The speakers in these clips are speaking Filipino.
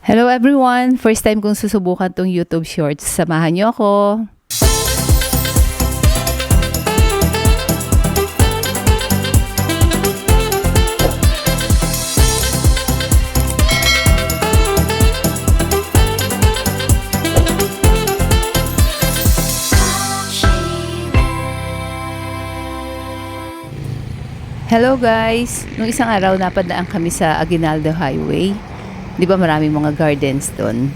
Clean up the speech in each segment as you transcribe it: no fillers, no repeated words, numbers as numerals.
Hello everyone! First time kong susubukan tong YouTube Shorts. Samahan niyo ako! Hello guys! Nung isang araw napadaan kami sa Aguinaldo Highway. Di ba maraming mga gardens doon?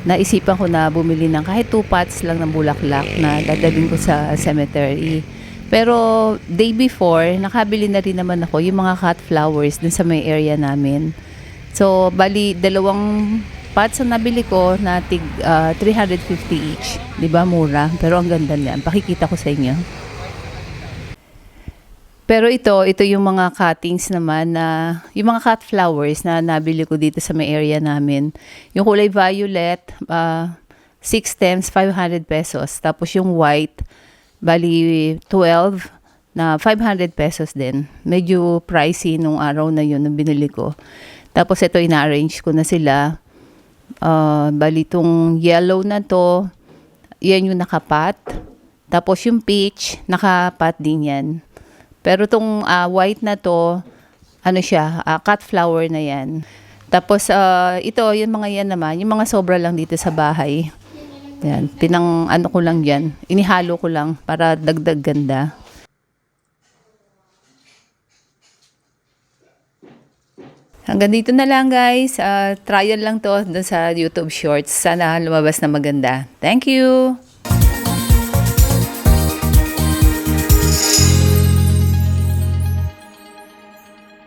Naisipan ko na bumili ng kahit 2 pots lang ng bulaklak na dadalhin ko sa cemetery. Pero day before, nakabili na rin naman ako yung mga cut flowers dun sa may area namin. So, bali, 2 pots ang nabili ko na 350 each. Di ba mura? Pero ang ganda niyan. Pakikita ko sa inyo. Pero ito yung mga cuttings naman na, yung mga cut flowers na nabili ko dito sa may area namin. Yung kulay violet, 6 stems, 500 pesos. Tapos yung white, bali 12 na 500 pesos din. Medyo pricey nung araw na yun nung binili ko. Tapos ito ina-arrange ko na sila. Bali itong yellow na to, yan yung nakapat. Tapos yung peach, nakapat din yan. Pero itong white na to, ano siya, cut flower na yan. Tapos ito, yung mga yan naman, yung mga sobra lang dito sa bahay. Yan, ano ko lang yan. Inihalo ko lang para dagdag ganda. Hanggang dito na lang guys. Trial lang to sa YouTube Shorts. Sana lumabas na maganda. Thank you!